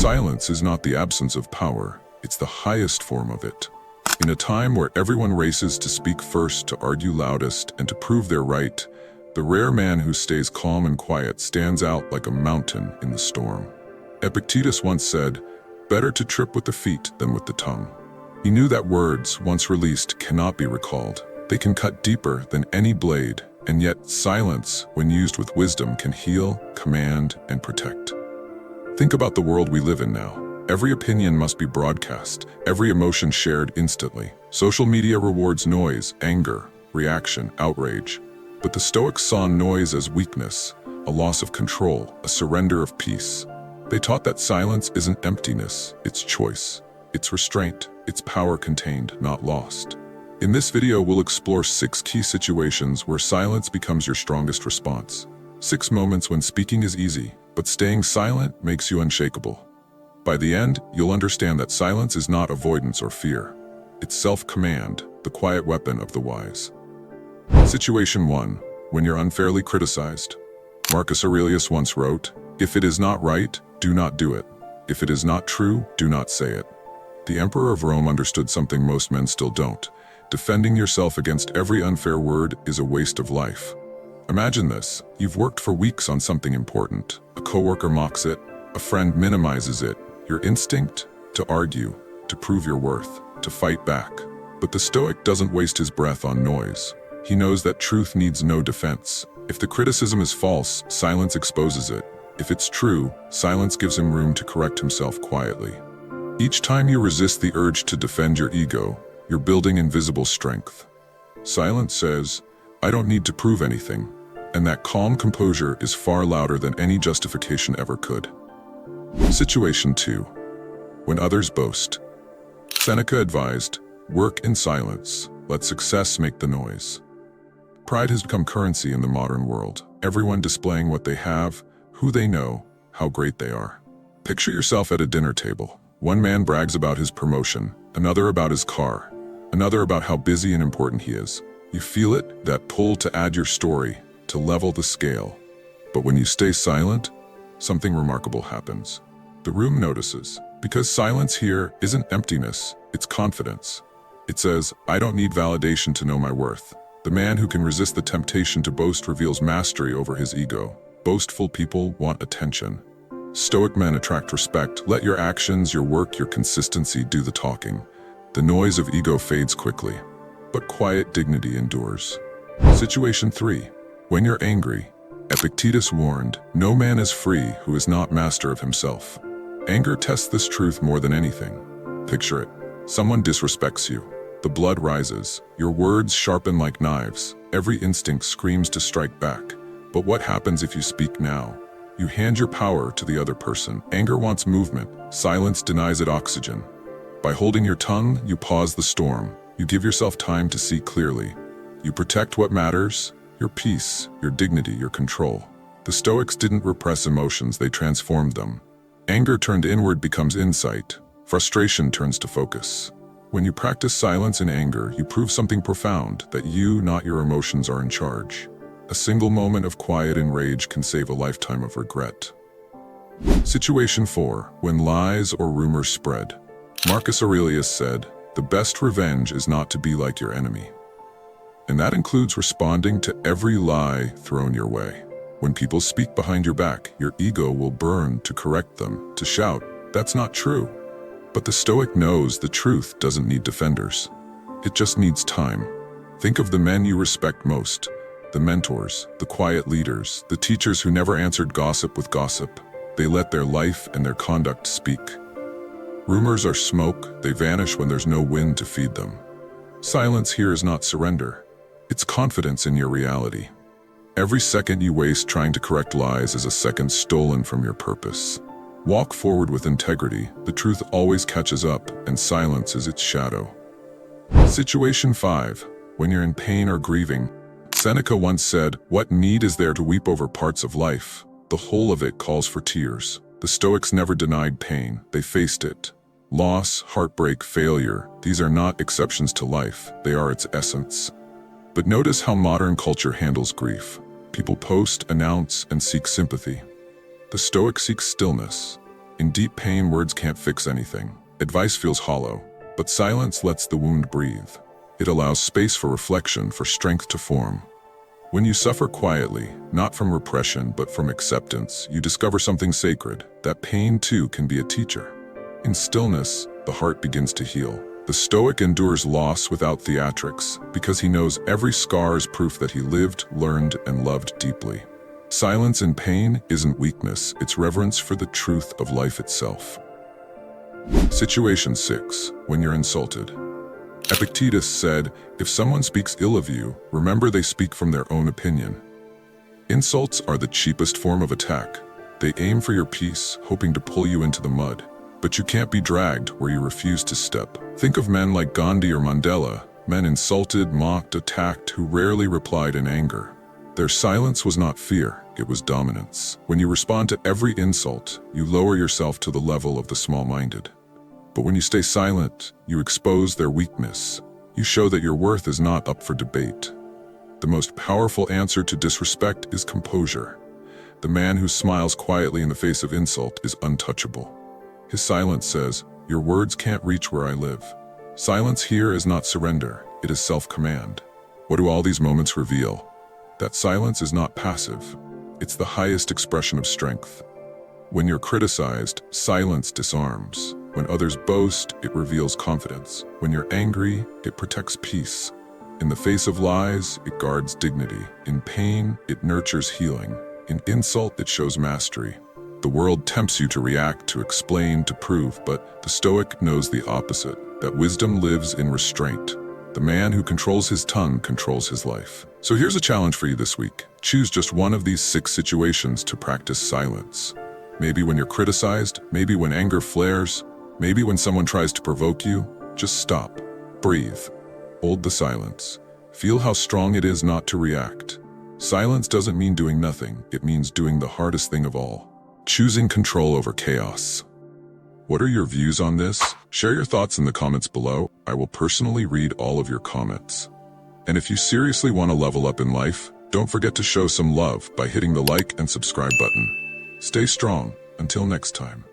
Silence is not the absence of power, it's the highest form of it. In a time where everyone races to speak first, to argue loudest, and to prove they're right, the rare man who stays calm and quiet stands out like a mountain in the storm. Epictetus once said, "Better to trip with the feet than with the tongue." He knew that words, once released, cannot be recalled. They can cut deeper than any blade, and yet silence, when used with wisdom, can heal, command, and protect. Think about the world we live in now. Every opinion must be broadcast, every emotion shared instantly. Social media rewards noise, anger, reaction, outrage. But the Stoics saw noise as weakness, a loss of control, a surrender of peace. They taught that silence isn't emptiness, it's choice. It's restraint, it's power contained, not lost. In this video, we'll explore 6 key situations where silence becomes your strongest response. 6 moments when speaking is easy, but staying silent makes you unshakable. By the end, you'll understand that silence is not avoidance or fear. It's self-command, the quiet weapon of the wise. Situation 1. When you're unfairly criticized. Marcus Aurelius once wrote, "If it is not right, do not do it. If it is not true, do not say it." The Emperor of Rome understood something most men still don't. Defending yourself against every unfair word is a waste of life. Imagine this. You've worked for weeks on something important. A coworker mocks it, a friend minimizes it. Your instinct? To argue, to prove your worth, to fight back. But the Stoic doesn't waste his breath on noise. He knows that truth needs no defense. If the criticism is false, silence exposes it. If it's true, silence gives him room to correct himself quietly. Each time you resist the urge to defend your ego, you're building invisible strength. Silence says, "I don't need to prove anything," and that calm composure is far louder than any justification ever could. Situation 2. When others boast. Seneca advised, "Work in silence, let success make the noise." Pride has become currency in the modern world, everyone displaying what they have, who they know, how great they are. Picture yourself at a dinner table. One man brags about his promotion, another about his car, another about how busy and important he is. You feel it, that pull to add your story, to level the scale. But when you stay silent, something remarkable happens. The room notices, because silence here isn't emptiness, it's confidence. It says, "I don't need validation to know my worth." The man who can resist the temptation to boast reveals mastery over his ego. Boastful people want attention. Stoic men attract respect. Let your actions, your work, your consistency do the talking. The noise of ego fades quickly, but quiet dignity endures. Situation 3. When you're angry. Epictetus warned, "No man is free who is not master of himself." Anger tests this truth more than anything. Picture it. Someone disrespects you. The blood rises. Your words sharpen like knives. Every instinct screams to strike back. But what happens if you speak now? You hand your power to the other person. Anger wants movement. Silence denies it oxygen. By holding your tongue, you pause the storm. You give yourself time to see clearly. You protect what matters, your peace, your dignity, your control. The Stoics didn't repress emotions, they transformed them. Anger turned inward becomes insight. Frustration turns to focus. When you practice silence in anger, you prove something profound, that you, not your emotions, are in charge. A single moment of quiet and rage can save a lifetime of regret. Situation 4. When lies or rumors spread. Marcus Aurelius said, "The best revenge is not to be like your enemy." And that includes responding to every lie thrown your way. When people speak behind your back, your ego will burn to correct them, to shout, "That's not true." But the Stoic knows the truth doesn't need defenders. It just needs time. Think of the men you respect most. The mentors, the quiet leaders, the teachers who never answered gossip with gossip. They let their life and their conduct speak. Rumors are smoke, they vanish when there's no wind to feed them. Silence here is not surrender. It's confidence in your reality. Every second you waste trying to correct lies is a second stolen from your purpose. Walk forward with integrity. The truth always catches up, and silence is its shadow. Situation 5. When you're in pain or grieving. Seneca once said, "What need is there to weep over parts of life? The whole of it calls for tears." The Stoics never denied pain, they faced it. Loss, heartbreak, failure, these are not exceptions to life, they are its essence. But notice how modern culture handles grief. People post, announce, and seek sympathy. The Stoic seeks stillness. In deep pain, words can't fix anything. Advice feels hollow, but silence lets the wound breathe. It allows space for reflection, for strength to form. When you suffer quietly, not from repression but from acceptance, you discover something sacred, that pain too can be a teacher. In stillness, the heart begins to heal. The Stoic endures loss without theatrics, because he knows every scar is proof that he lived, learned, and loved deeply. Silence in pain isn't weakness, it's reverence for the truth of life itself. Situation 6. When you're insulted. Epictetus said, "If someone speaks ill of you, remember they speak from their own opinion." Insults are the cheapest form of attack. They aim for your peace, hoping to pull you into the mud. But you can't be dragged where you refuse to step. Think of men like Gandhi or Mandela, men insulted, mocked, attacked, who rarely replied in anger. Their silence was not fear, it was dominance. When you respond to every insult, you lower yourself to the level of the small-minded. But when you stay silent, you expose their weakness. You show that your worth is not up for debate. The most powerful answer to disrespect is composure. The man who smiles quietly in the face of insult is untouchable. His silence says, "Your words can't reach where I live." Silence here is not surrender, it is self-command. What do all these moments reveal? That silence is not passive. It's the highest expression of strength. When you're criticized, silence disarms. When others boast, it reveals confidence. When you're angry, it protects peace. In the face of lies, it guards dignity. In pain, it nurtures healing. In insult, it shows mastery. The world tempts you to react, to explain, to prove, but the Stoic knows the opposite, that wisdom lives in restraint. The man who controls his tongue controls his life. So here's a challenge for you this week. Choose just one of these 6 situations to practice silence. Maybe when you're criticized, maybe when anger flares, maybe when someone tries to provoke you. Just stop, breathe, hold the silence. Feel how strong it is not to react. Silence doesn't mean doing nothing, it means doing the hardest thing of all. Choosing control over chaos. What are your views on this? Share your thoughts in the comments below. I will personally read all of your comments. And if you seriously want to level up in life, don't forget to show some love by hitting the like and subscribe button. Stay strong. Until next time.